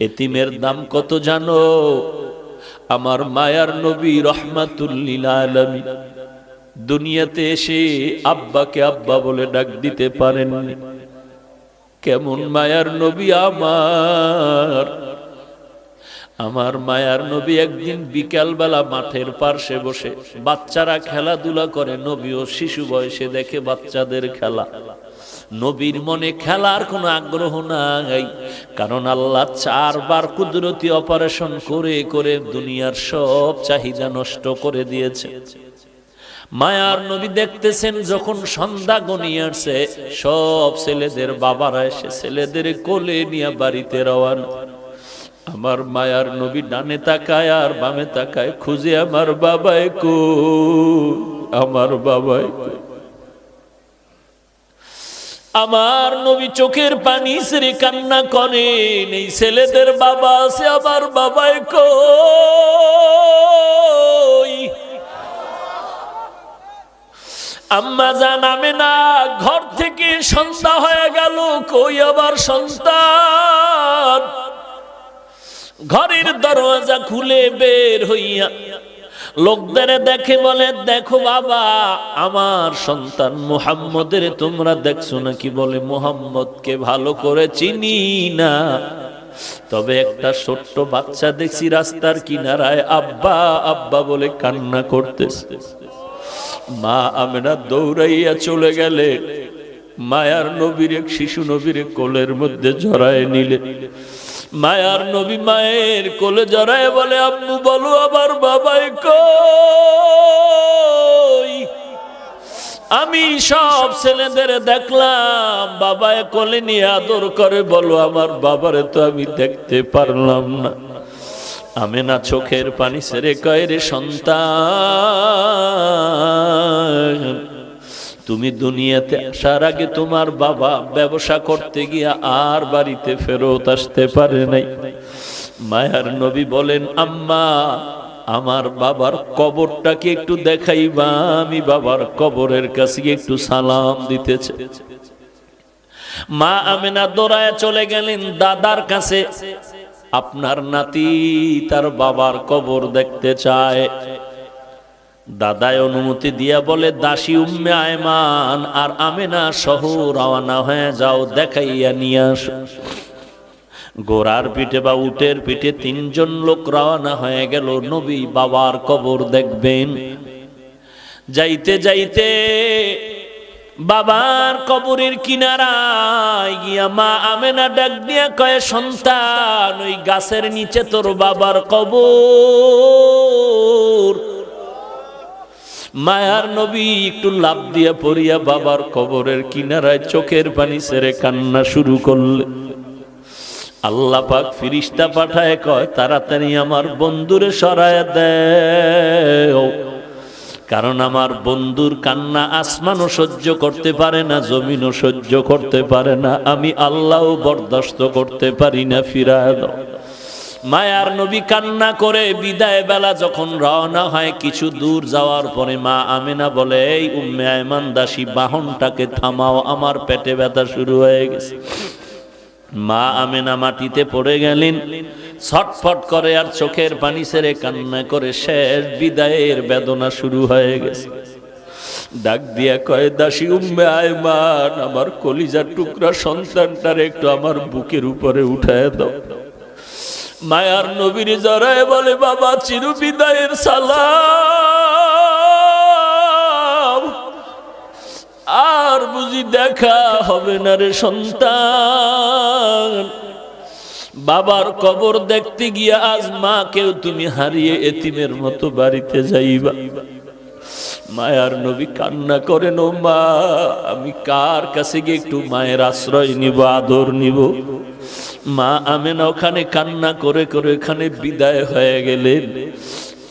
এতিমের দাম কত জানো? আমার মায়ার নবী রহমাতুল লিল আলামিন দুনিয়াতে এসে আব্বাকে আব্বা বলে ডাক দিতে পারেননি। কেমন মায়ার নবী আমার মায়ার নবী একদিন বিকালবেলা মাঠের পার্শ্বে বসে বাচ্চারা খেলাধুলা করে, নবীও শিশু বয়সে দেখে বাচ্চাদের খেলা। নবীর মনে খেলার কোনো আগ্রহ নাই, কারণ আল্লাহ 4 বার কুদরতি অপারেশন করে করে দুনিয়ার সব চাহিদা নষ্ট করে দিয়েছে। মায়ার নবী দেখতেছেন যখন সন্ধ্যা গনিয়ে আসছে, সব ছেলেদের বাবারা এসে ছেলেদের কোলে নিয়ে বাড়িতে রওয়ানা। আমার মায়ার নবী ডানে তাকায় আর বামে তাকায়, খুঁজে আমার বাবাই কই, আমার বাবাই কই। আমার নবী চোখের পানি ছেড়ে কান্না করেন, এই ছেলেদের বাবা আছে, আমার বাবাই কই। আম্মা জান আমেনা ঘর থেকে সন্ধ্যা হয়ে গেল, কই আবার সন্তান। ঘরের দরজা খুলে বের হইয়া লোকদের দেখে বলে, দেখো বাবা, আমার সন্তান মুহাম্মদের তোমরা দেখছো নাকি? বলে, মুহাম্মদকে ভালো করে চিনি না, তবে একটা ছোট্ট বাচ্চা দেখছি রাস্তার কিনারায় আব্বা আব্বা বলে কান্না করতেছে। মা আমেনা দৌড়াইয়া চলে গেলে মায়ার নবীর এক শিশু নবীর কোলের মধ্যে জড়ায় নিলে। মায়ার নবী মায়ের কোলে জড়ায় বলে, আম্মু বলো আমার বাবাই কই। আমি সব ছেলেদের দেখলাম বাবায় কোলে নিয়ে আদর করে, বলো আমার বাবারে তো আমি দেখতে পারলাম না। আমেনা চোখের পানি ছেড়ে কয়, রে সন্তান, তুমি দুনিয়াতে আসার আগে তোমার বাবা ব্যবসা করতে গিয়া আর বাড়িতে ফেরত আসতে পারে নাই। মায়ার নবী বলেন, আম্মা আমার বাবার কবরটাকে একটু দেখাইবা, আমি বাবার কবরের কাছে একটু সালাম দিতেছে। মা আমেনা দৌড়ায় চলে গেলেন দাদার কাছে। আপনার নাতি তার বাবার কবর দেখতে চায়। দাদায় অনুমতি দিয়া বলে, দাসী উম্মে আয়মান আর আমেনা সহ রওনা হয়ে যাও, দেখাইয়া নিয়ে আসো। ঘোড়ার পিঠে বা উটের পিঠে 3 জন লোক রওনা হয়ে গেল, নবী বাবার কবর দেখবেন। যাইতে যাইতে বাবার কবরের কিনারায় গিয়া মা আমেনা ডাক দিয়া কয়, সন্তান, ওই গাছের নিচে তোর বাবার কবর। মায়ার নবী একটু লাফ দিয়া পড়িয়া বাবার কবরের কিনারায় চোখের পানি ছেড়ে কান্না শুরু করলেন। আল্লাহ পাক ফিরিস্তা পাঠায় কয়, তাড়াতাড়ি আমার বন্ধুরে সরায়া দেও, কারণ আমার বন্ধুর কান্না আসমানও সহ্য করতে পারে না, জমিনও সহ্য করতে পারে না, আমি আল্লাহও বরদাস্ত করতে পারি না, ফিরায় দাও। মায়ার নবী কান্না করে বিদায় বেলা যখন রওনা হয়, কিছু দূর যাওয়ার পরে মা আমেনা বলে, এই উম্মে আয়মান দাসী, বাহনটাকে থামাও, আমার পেটে ব্যথা শুরু হয়ে গেছে। মা আমেনা মাটিতে পড়ে গেলেন, ছটফট করে আর চোখের পানি ছেড়ে কান্না করে শেষ বিদায়ের বেদনা শুরু হয়ে গেছে। ডাক দিয়া কয়, দাসী উম্মে আয়মান, আমার কলিজার টুকরা সন্তানটারে একটু আমার বুকের উপরে উঠায় দাও। মায়ার নবীর জড়ায় বলে, বাবা চির বিদায়ের সালাম, আর বুঝি দেখা হবে না রে সন্তান। বাবার কবর দেখতে গিয়া আজ মাকেও তুমি হারিয়ে এতিমের মতো বাড়িতে যাইবা। মায়ার নবী কান্না করেন, ও মা, আমি কার কাছে গিয়ে একটু মায়ের আশ্রয় নিব, আদর নিব? মা আমেনা ওখানে কান্না করে করে এখানে বিদায় হয়ে গেলেন।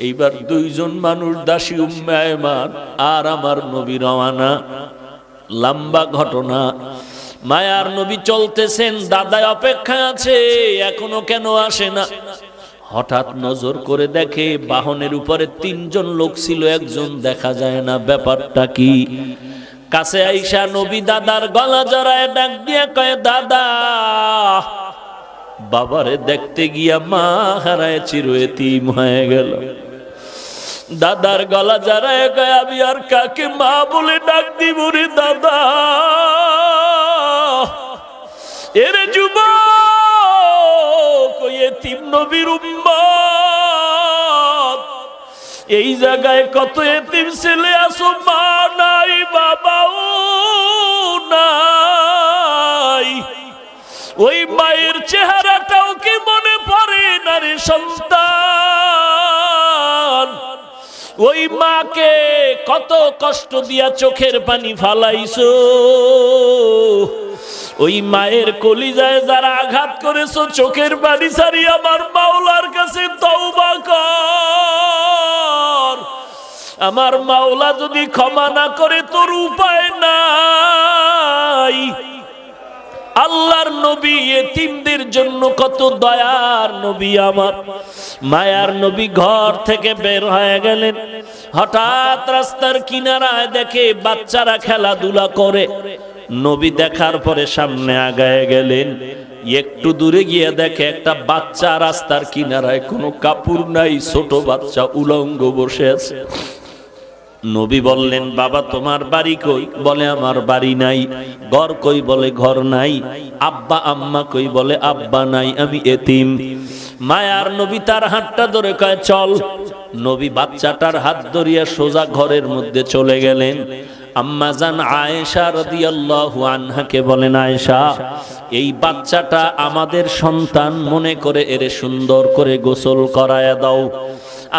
এইবার 2 জন মানুষ, দাসী উম্মে আয়মান আর আমার নবী রওয়ানা। লম্বা ঘটনা। মায়ার নবী চলতেছেন, দাদায় অপেক্ষা আছে, এখনো কেন আসে না? হঠাৎ নজর করে দেখে বাহনের উপরে 3 জন লোক ছিল, একজন দেখা যায় না, ব্যাপারটা কি? কাছে আইসা নবী দাদার গলা জড়ায় ডাক দিয়ে কয়, দাদা বাবারে দেখতে গিয়া মা হারায় চির এতিম হয়ে গেল। দাদার গলা জড়ায় গায়, আমি আর কাকে মা বলে ডাক দিব রে দাদা? এরে যুবক, এতিম নবীর উম্মত, এই জায়গায় কত এতিম ছেলে আছো, মা নাই বাবাও নাই। ওই মায়ের চেহারাটাও কি মনে পড়ে না রে সন্তান? ওই মাকে কত কষ্ট দিয়া চোখের পানি ফালাইছো, ওই মায়ের কলিজায় যারা আঘাত করেছো, চোখের পানি ছাড়ি আমার মাওলার কাছে তওবা কর। আমার মাওলা যদি ক্ষমা না করে তোর উপায় নাই। আল্লাহর নবী এতিমদের জন্য কত দয়ার নবী, আমার মায়ার নবী ঘর থেকে বের হয়ে গেলেন। হঠাৎ রাস্তার কিনারায় দেখে বাচ্চারা খেলাধুলা করে। নবী দেখার পরে সামনে আগায় গেলেন। একটু দূরে গিয়ে দেখে একটা বাচ্চা রাস্তার কিনারায়, কোনো কাপড় নাই, ছোট বাচ্চা উলঙ্গ বসে আছে। নবী বললেন, বাবা তোমার বাড়ি কই? বলে আমার বাড়ি নাই। ঘর কই? বলে ঘর নাই। আব্বা আম্মা কই? বলে আব্বা নাই, আমি এতিম। মায়ার নবী তার হাতটা ধরে কয় চল। নবী বাচ্চাটার হাত ধরিয়া সোজা ঘরের মধ্যে চলে গেলেন। আম্মা জান আয়েশা রাদিয়াল্লাহু আনহাকে বলেন, আয়েশা এই বাচ্চাটা আমাদের সন্তান, মনে করে এরে সুন্দর করে গোসল করায়া দাও।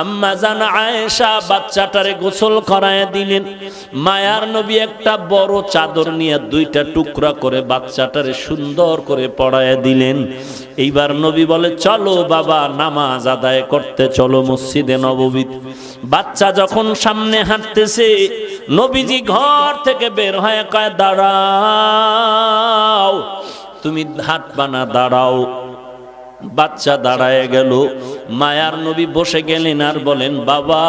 আম্মা জান আয়েশা বাচ্চাটারে গোসল করায় দিলেন। মায়ার নবী একটা বড় চাদর নিয়ে দুইটা টুকরা করে বাচ্চাটারে সুন্দর করে পরায় দিলেন। এইবার নবী বলে, চলো বাবা নামাজ আদায় করতে চলো মসজিদে নববী। বাচ্চা যখন সামনে হাঁটতেছে, নবীজি ঘর থেকে বের হয়ে কয়, দাঁড়াও, তুমি হাঁটবা না, দাঁড়াও। বাচ্চা দাঁড়ায় গেল। মায়ার নবী বসে গেলেন আর বলেন, বাবা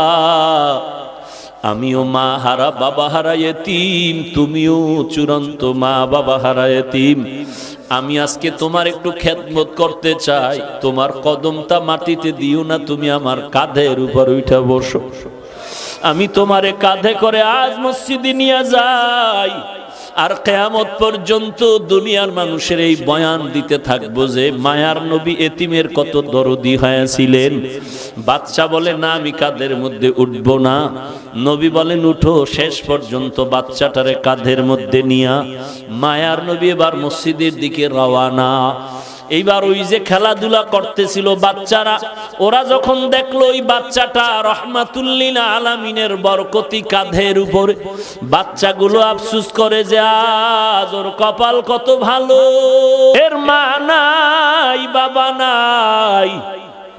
আমিও মা হারা বাবা হারা এতিম, তুমিও চূড়ান্ত মা বাবা হারা এতিম। আমি আজকে তোমার একটু খেদমত করতে চাই। তোমার কদমটা মাটিতে দিও না, তুমি আমার কাঁধের উপর উঠা বসো। আমি তোমারে কাঁধে করে আজ মসজিদে নিয়ে যাই, আর কিয়ামত পর্যন্ত দুনিয়ার মানুষের এই বয়ান দিতে থাকবো যে মায়ার নবী এতিমের কত দরদি হয়েছিলেন। বাচ্চা বলে, না আমি কাঁধের মধ্যে উঠবো না। নবী বলেন, উঠো। শেষ পর্যন্ত বাচ্চাটারে কাঁধের মধ্যে নিয়া মায়ার নবী এবার মসজিদের দিকে রওয়ানা। এইবার ওই যে খেলাধুলা করতেছিল বাচ্চারা, ওরা যখন দেখলো ওই বাচ্চাটা রহমাতুল্লিল আলামিনের বরকতি কাঁধের উপরে, বাচ্চাগুলো আফসোস করে যে আজ ওর কপাল কত ভালো, এর মা নাই বাবা নাই।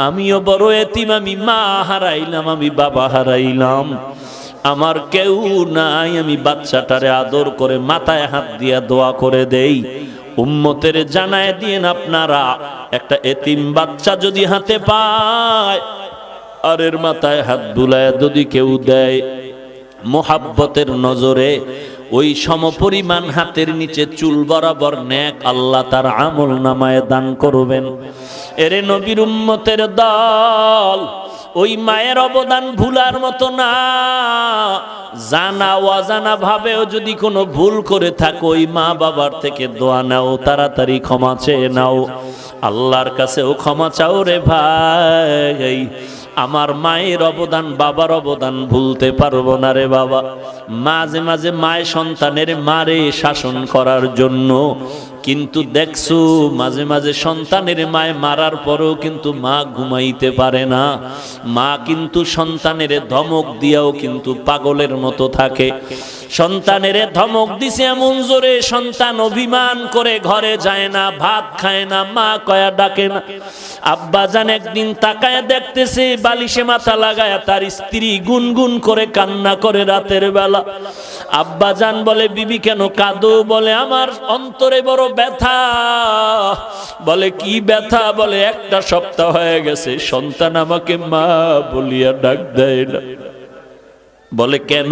আমিও বড় এতিম, আমি মা হারাইলাম, আমি বাবা হারাইলাম, আমার কেউ নাই। আমি বাচ্চাটারে আদর করে মাথায় হাত দিয়া দোয়া করে দেই, উম্মতের জানায় দিয়েন আপনারা, একটা এতিম বাচ্চা যদি হাতে পায় আর এর মাথায় হাত বুলায় যদি কেউ দেয়, মোহাব্বতের নজরে ওই সমপরিমাণ হাতের নিচে চুল বরাবর নেক আল্লাহ তার আমল নামায় দান করবেন। এরে নবীর উম্মতের দল, ওই মায়ের অবদান ভুলার মতো না। জানা অজানা ভাবেও যদি কোনো ভুল করে থাকো, ওই মা বাবার থেকে দোয়া নাও, তাড়াতাড়ি ক্ষমা চেয়ে নাও, আল্লাহর কাছেও ক্ষমা চাও রে ভাই। আমার মায়ের অবদান, বাবার অবদান ভুলতে পারবো না রে বাবা। মাঝে মাঝে মায়ের সন্তানের মারে শাসন করার জন্য, কিন্তু দেখছো মাঝে মাঝে সন্তানের মায় মারার পরেও কিন্তু মা ঘুমাইতে পারে না। মা কিন্তু সন্তানের ধমক দিয়াও কিন্তু পাগলের মতো থাকে। সন্তানের ধমক দিছে এমন জোরে, সন্তান অভিমান করে ঘরে যায় না, ভাত খায় না, মা কয়া ডাকে না। আব্বা জান একদিন তাকায় দেখতেছে বালিশে মাথা লাগায় তার স্ত্রী গুনগুন করে কান্না করে রাতের বেলা। আব্বা জান বলে, বিবি কেন কাঁদো? বলে, আমার অন্তরে বড় ব্যথা। বলে, কি ব্যথা? বলে, একটা সপ্তাহ হয়ে গেছে সন্তান আমাকে মা বলিয়া ডাক দেয় না। বলে কেন?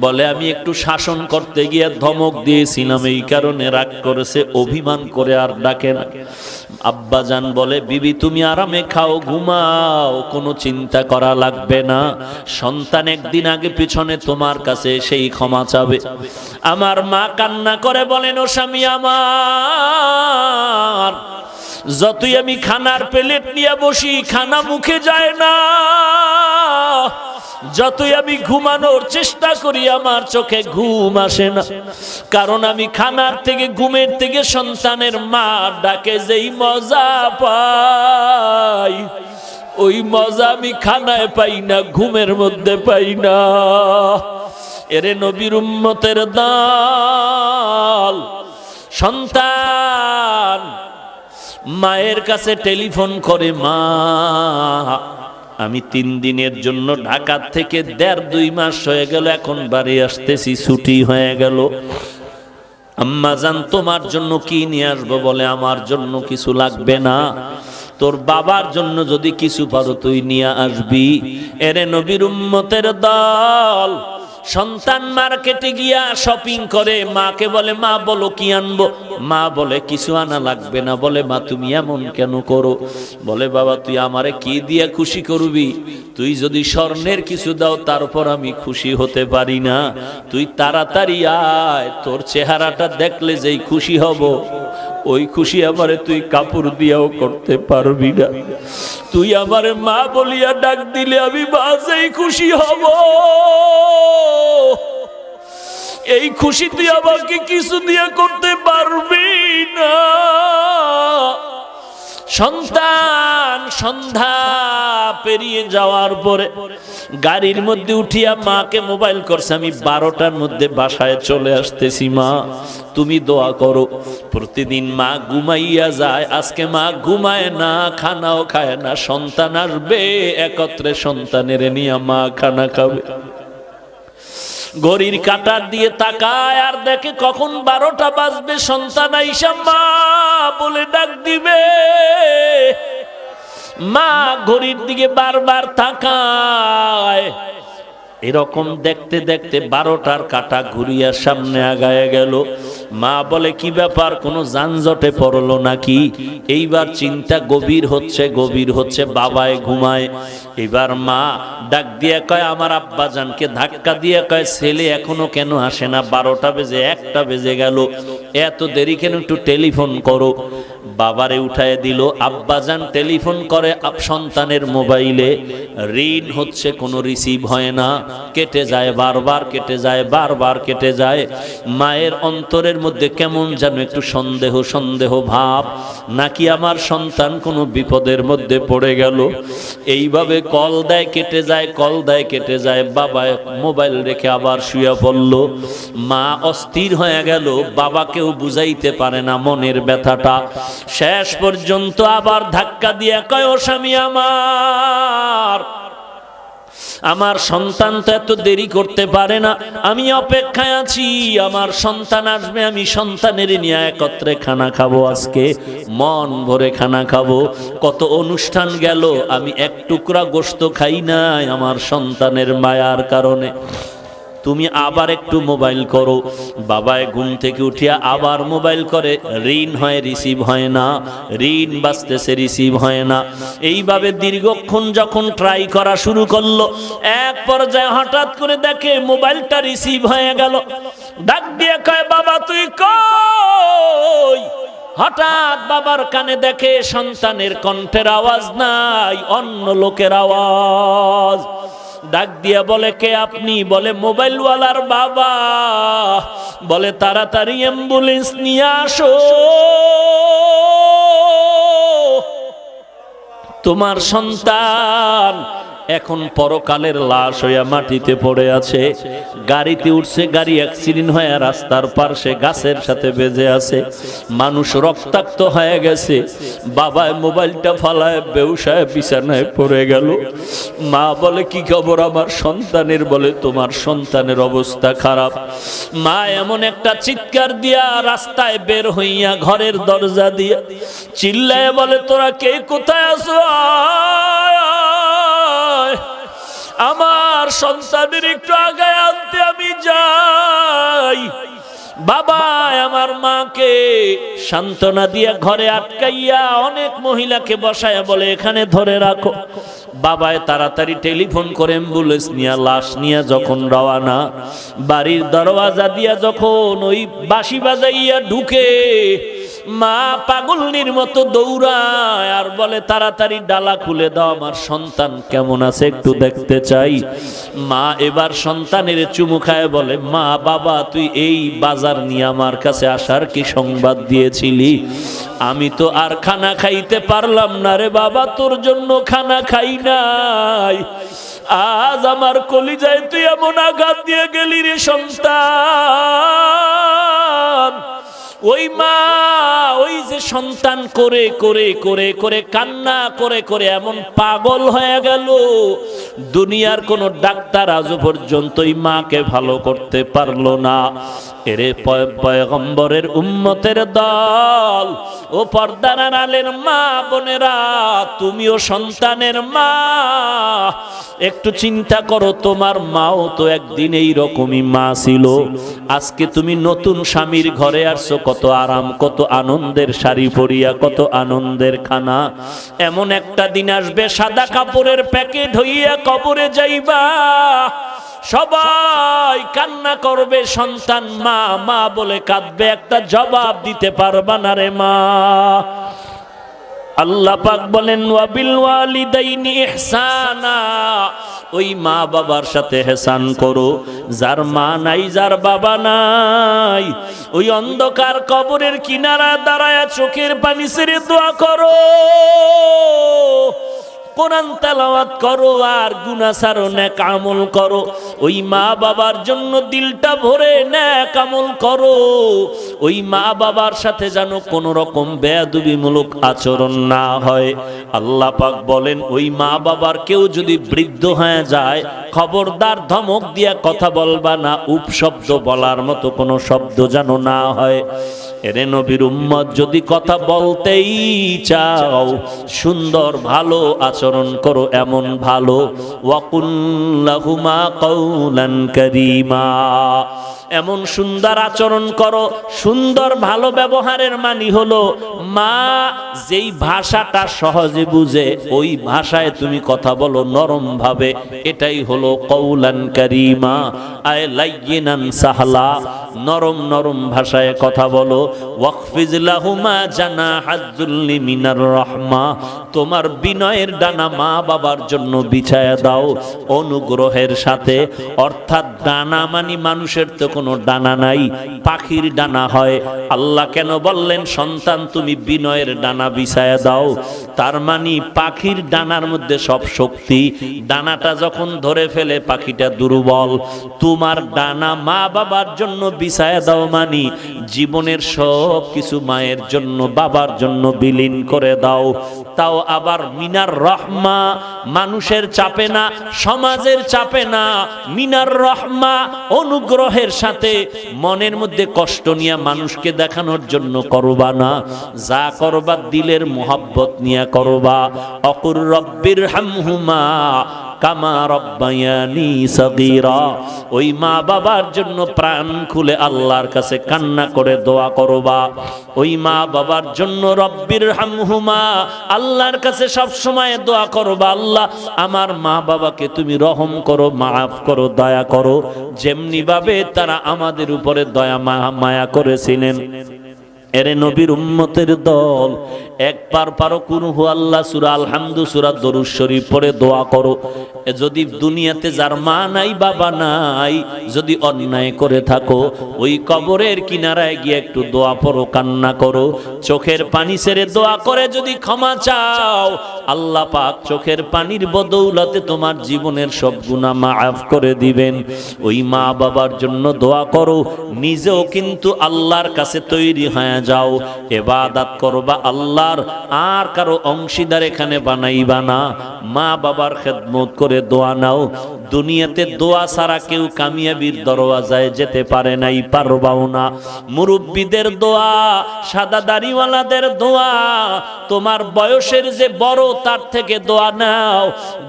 বলে আমি একটু শাসন করতে গিয়ে ধমক দিয়েছিলাম, এই কারণে রাগ করেছে, অভিমান করে আর ডাকে না। আব্বাজান বলে বিবি তুমি আরামে খাও, ঘুমাও, কোনো চিন্তা করা লাগবে না। সন্তান একদিন আগে পিছনে তোমার কাছে সেই ক্ষমা চাবে। আমার মা কান্না করে বলেন, ও স্বামী আমার, যতই আমি খানার প্লেট নিয়ে বসি খানা মুখে যায় না, যতই আমি ঘুমানোর চেষ্টা করি আমার চোখে ঘুম আসে না। কারণ আমি খানার থেকে, ঘুমের থেকে সন্তানের মা ডাকে যেই মজা পাই, ওই মজা আমি খানায় পাই না, ঘুমের মধ্যে পাই না। এরে নবীর উম্মতের দল, সন্তান মায়ের কাছে টেলিফোন করে, মা আমি 3 দিনের জন্য ঢাকা থেকে 1.5-2 মাস হয়ে গেল, এখন বাড়ি আসতেছি, ছুটি হয়ে গেল। আম্মা জান তোমার জন্য কি নিয়ে আসবো? বলে আমার জন্য কিছু লাগবে না, তোর বাবার জন্য যদি কিছু পারো তুই নিয়ে আসবি। এরে নবীর উম্মতের দল, সন্তান মার্কেটে গিয়া শপিং করে, মাকে বলে মা বলো কি আনবো? মা বলে কিছু আনা লাগবে না। বলে মা তুমি এমন কেন করো? বলে বাবা তুই আমারে কি দিয়ে খুশি করবি? তুই যদি স্বর্ণের কিছু দাও তারপর আমি খুশি হতে পারি না। তুই তাড়াতাড়ি আয়, তোর চেহারাটা দেখলে যেই খুশি হব, ওই খুশি আমারে তুই কাপড় দিয়াও করতে পারবি না। তুই আমারে মা বলিয়া ডাক দিলে আমি বাজেই খুশি হব। এই খুশি তুই আমাকে কিছু দিয়ে করতে পারবি না। সন্তান সন্ধ্যা পেরিয়ে যাওয়ার পরে গাড়ির মধ্যে উঠিয়া মাকে মোবাইল করছে, আমি 12টার মধ্যে বাসায় চলে আসতেছি, মা তুমি দোয়া করো। প্রতিদিন মা ঘুমাইয়া যায়, আজকে মা ঘুমায় না, খানাও খায় না। সন্তান আসবে, একত্রে সন্তানের নিয়ে মা খানা খাবে। ঘড়ির কাঁটার দিয়ে তাকায় আর দেখে কখন 12টা বাজবে, সন্তান আইসা মা বলে ডাক দিবে। মা ঘড়ির দিকে বারবার তাকায়, এরকম দেখতে দেখতে 12টার কাঁটা ঘুরিয়া সামনে আগায় গেল। মা বলে কি ব্যাপার, কোনো যানজটে পড়লো নাকি? এইবার চিন্তা গভীর হচ্ছে, গভীর হচ্ছে, বাবায় ঘুমায়। এবার মা ডাক দিয়ে কয়, আমার আব্বাজানকে ধাক্কা দিয়ে কয়, ছেলে এখনো কেন আসে না? 12টা বেজে 1টা বেজে গেল, এত দেরি কেন? একটু টেলিফোন করো। বাবারে উঠায় দিল। আব্বাজান টেলিফোন করে সন্তানের মোবাইলে, রিং হচ্ছে, কোনো রিসিভ হয় না, কেটে যায়, বারবার কেটে যায়, বারবার কেটে যায়। মায়ের অন্তরের মধ্যে কেমন যেন একটু সন্দেহ সন্দেহ ভাব, নাকি আমার সন্তান কোনো বিপদের মধ্যে পড়ে গেল। এইভাবে কল দেয়, কেটে যায়, কল দেয়, কেটে যায়। বাবা মোবাইল রেখে আবার শুয়ে পড়ল। মা অস্থির হয়ে গেল, বাবাকেও বুঝাইতে পারে না মনের ব্যথাটা। শেষ পর্যন্ত আবার ধাক্কা দিয়ে কয়, ও স্বামী আমার, আমার সন্তান তো এত দেরি করতে পারে না, আমি অপেক্ষায় আছি, আমার সন্তান আসবে, আমি সন্তানের নিয়ে একত্রে খানা খাবো, আজকে মন ভরে খানা খাবো। কত অনুষ্ঠান গেল, আমি এক টুকরা গোশত খাই নাই আমার সন্তানের মায়ার কারণে। তুমি আবার একটু মোবাইল করো। বাবায় ঘুম থেকে উঠিয়া আবার মোবাইল করে, রিং হয়, রিসিভ হয় না, রিং বাজতেছে, রিসিভ হয় না। এইভাবে দীর্ঘক্ষণ যখন ট্রাই করা শুরু করলো, এক পর্যায়ে হঠাৎ করে দেখে মোবাইলটা রিসিভ হয়ে গেল। ডাক দিয়ে কয়, বাবা তুই কই? হঠাৎ বাবার কানে দেখে সন্তানের কণ্ঠের আওয়াজ নাই, অন্য লোকের আওয়াজ। ডাক দিয়া বলে, কে আপনি? বলে মোবাইলওয়ালার বাবা। বলে তাড়াতাড়ি অ্যাম্বুলেন্স নিয়ে আসো, তোমার সন্তান এখন পরকালের লাশ হইয়া মাটিতে পড়ে আছে। গাড়িতে উঠছে, গাড়ি অ্যাক্সিডেন্ট হয়ে রাস্তার পাশে গাছের সাথে বেজে আছে, মানুষ রক্তাক্ত হয়ে গেছে। বাবায় মোবাইলটা ফালায় বেউসায় বিছানায় পড়ে গেল। মা বলে কি খবর আমার সন্তানের? বলে তোমার সন্তানের অবস্থা খারাপ। মা এমন একটা চিৎকার দিয়া রাস্তায় বের হইয়া ঘরের দরজা দিয়া চিল্লায় বলে, তোরা কে কোথায় আছো? আমার সন্তানের একটু আগায় আনতে আমি যাই। বাবা আমার মাকে সান্ত্বনা দিয়া ঘরে আটকাইয়া অনেক মহিলাকে বসায়া বলে এখানে ধরে রাখো। বাবায় তাড়াতাড়ি টেলিফোন করে অ্যাম্বুলেন্স নিয়ে লাশ নিয়ে যখন রওয়ানা, বাড়ির দরওয়াজা দিয়া যখন ওই বাঁশি বাজাইয়া ঢুকে, মা পাগলনির মতো দৌড়ায় আর বলে তাড়াতাড়ি ডালা খুলে দাও, আমার সন্তান কেমন আছে একটু দেখতে চাই। মা এবার সন্তানের চুমু খায় বলে, মা বাবা তুই এই বাজার নিয়ে আমার কাছে আসার কি সংবাদ দিয়েছিলি? আমি তো আর খানা খাইতে পারলাম না রে বাবা, তোর জন্য খানা খাই নাই। আজ আমার কলিজায় তুই এমন আঘাত দিয়ে গেলি রে সন্তান। ওই মা ওই যে সন্তান করে করে করে করে কান্না করে করে এমন পাগল হয়ে গেল, দুনিয়ার কোন ডাক্তার আজ পর্যন্ত ওই মাকে ভালো করতে পারলো না। এরে পয়গম্বরের উম্মতের দল, ও পর্দার আড়ালের মা বোনেরা, তুমিও সন্তানের মা, একটু চিন্তা করো, তোমার মাও তো একদিন এই রকমই মা ছিল। আজকে তুমি নতুন স্বামীর ঘরে আসছো, কত আরাম, কত আনন্দের শাড়ি পরিয়া, কত আনন্দের খানা। এমন একটা দিন আসবে সাদা কাপড়ের প্যাকেট হইয়া কবরে যাইবা, সবাই কান্না করবে, সন্তান মা মা বলে কাঁদবে, একটা জবাব দিতে পারবা না রে মা। আল্লাহ পাক বলেন ওয়াবিল ওয়ালিদাইনি ইহসানা, ওই মা বাবার সাথে হেসান করো। যার মা নাই, যার বাবা নাই, ওই অন্ধকার কবরের কিনারা দাঁড়ায়া চোখের পানি ছেড়ে দোয়া করো, কোরআন তেলাওয়াত করো, আর গুনাহ ছাড়ো, নেক আমল করো। ওই মা বাবার জন্য দিলটা ভরে নেক আমল করো। ওই মা বাবার সাথে যেন কোনো রকম বেয়াদবিমূলক আচরণ না হয়। আল্লাহ পাক বলেন ওই মা বাবার কেউ যদি বৃদ্ধ হয়ে যায়, খবরদার ধমক দিয়া কথা বলবা না, উপশব্দ বলার মতো কোনো শব্দ যেন না হয়। এরে নবীর উম্মত, যদি কথা বলতেই চাও, সুন্দর ভালো আচরণ করো, এমন ভালো, ওয়াকুল লাহুমা কাওলান কারীমা, এমন সুন্দর আচরণ করো। সুন্দর ভালো ব্যবহারের মানে হলো মা যেই ভাষাটা সহজে বুঝে ওই ভাষায় তুমি কথা বলো নরম ভাবে, এটাই হলো কাওলান কারীমা, আয় লাইয়িনান সাহলা, নরম নরম ভাষায় কথা বলো। ওয়াকফিজ লাহুমা জানাহাজ যুল্লি মিনার রাহমা, তোমার বিনয়ের ডানা মা বাবার জন্য বিছায়া দাও অনুগ্রহের সাথে। অর্থাৎ ডানা মানে মানুষের তো কোনো ডানা নাই, পাখির ডানা হয়। আল্লাহ কেন বললেন সন্তান তুমি বিনয়ের ডানা বিছায়া দাও? তার মানে পাখির ডানার মধ্যে সব শক্তি, ডানাটা যখন ধরে ফেলে পাখিটা দুর্বল। তোমার ডানা মা বাবার জন্য বিছায়া দাও মানে জীবনের সব কিছু মায়ের জন্য বাবার জন্য বিলীন করে দাও। তাও আবার মিনার রহমা, মানুষের চাপে না, সমাজের চাপে না, মিনার রহমা অনুগ্রহের সাথে, মনের মধ্যে কষ্ট নিয়ে মানুষকে দেখানোর জন্য করবা না, যা করবা দিলের মোহাব্বত নিয়ে করবা। অকুর রব্বির হামহুমা কামা রব্বায়ানি সগীরা, ওই মা বাবার জন্য প্রাণ খুলে আল্লাহর কাছে কান্না করে দোয়া করবা। ওই মা বাবার জন্য রব্বির হামহুমা, আল্লাহর কাছে সব সময় দোয়া করবা, আল্লাহ আমার মা বাবাকে তুমি রহম করো, মাফ করো, দয়া করো, যেমনি ভাবে তারা আমাদের উপরে দয়া মায়া করেছিলেন। এরে নবীর উম্মতের দল, একবার পারো কুল হু আল্লাহ সূরা আলহামদু সূরা দরুদ শরীফ পড়ে দোয়া করো। যদি দুনিয়াতে যার মা নাই বাবা নাই, যদি অন্যায় করে থাকো, ওই কবরের কিনারায় গিয়ে একটু দোয়া পড়ো, কান্না করো, চোখের পানি ছেড়ে দোয়া করে যদি ক্ষমা চাও, আল্লাহ পাক চোখের পানির বদৌলতে তোমার জীবনের সব গুনাহ মাফ করে দিবেন। ওই মা বাবার জন্য দোয়া করো, নিজেও কিন্তু আল্লাহর কাছে তৈরি হয়ে যাও, ইবাদত করবা আল্লাহর, আর কারো অংশীদার এখানে বানাইবা না। মা বাবার খেদমত করে দোয়া নাও। দুনিয়াতে দোয়া ছাড়া কেউ কামিয়াবির দরওয়াজায় যেতে পারে নাই, পারবাও না। মুরব্বীদের দোয়া, সাদা দাড়িওয়ালাদের দোয়া, তোমার বয়সের যে বড় তার থেকে দোয়া নাও।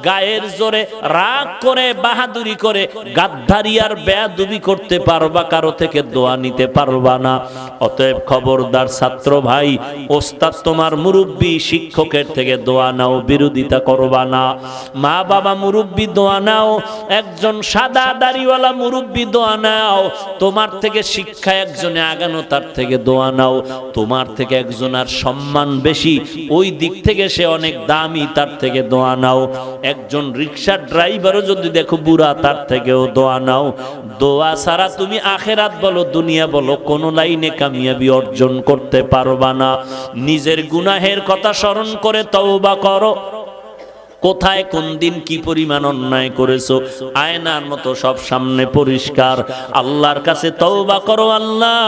গায়ের জোরে রাগ করে বাহাদুরি করে গাদ্দারি আর বেয়াদবি করতে পারবা, কারো থেকে দোয়া নিতে পারবা না। অতএব খবরদার ছাত্র ভাই, ওস্তাদ তোমার মুরব্বী শিক্ষকের থেকে দোয়া নাও, বিরোধিতা করবা না। মা বাবা মুরব্বী দোয়া নাও, একজন সাদা দাড়িওয়ালা মুরব্বী দোয়া নাও। তোমার থেকে শিক্ষা একজনে আগানো, তার থেকে দোয়া নাও। তোমার থেকে একজনের সম্মান বেশি, ওই দিক থেকে সে অনেক দামি, তার থেকে দোয়া নাও। একজন রিকশার ড্রাইভারও যদি দেখো বুড়া, তার থেকেও দোয়া নাও। দোয়া ছাড়া তুমি আখেরাত বলো দুনিয়া বলো কোন লাইনে কামিয়াবি অর্জন করতে পারবা না। নিজের গুনাহের কথা স্মরণ করে তওবা করো। কোথায় কোন দিন কি পরিমাণ অন্যায় করেছো, আয়নার মতো সব সামনে পরিষ্কার। আল্লাহর কাছে তওবা করো, আল্লাহ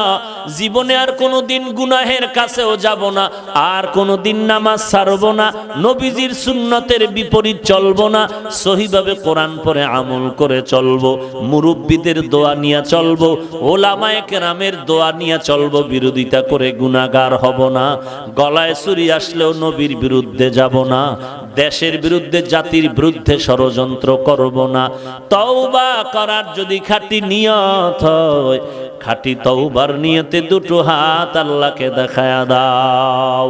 জীবনে আর কোনোদিন গুনাহের কাছেও যাব না, আর কোনোদিন নামাজ ছাড়বো না, নবীজির সুন্নতের বিপরীত চলবো না, সহিভাবে কোরআন পড়ে আমল করে চলবো, মুরব্বীদের দোয়া নিয়ে চলবো, ওলামায়ে কেরামের দোয়া নিয়ে চলবো, বিরোধিতা করে গুনাহগার হব না। গলায় ছুরি আসলেও নবীর বিরুদ্ধে যাব না, দেশের বিরুদ্ধে জাতির বিরুদ্ধে ষড়যন্ত্র করব না। তওবা করার যদি খাঁটি নিয়ত হয়, খাঁটি তওবার নিয়তে দুটো হাত আল্লাহকে দেখায়া দাও।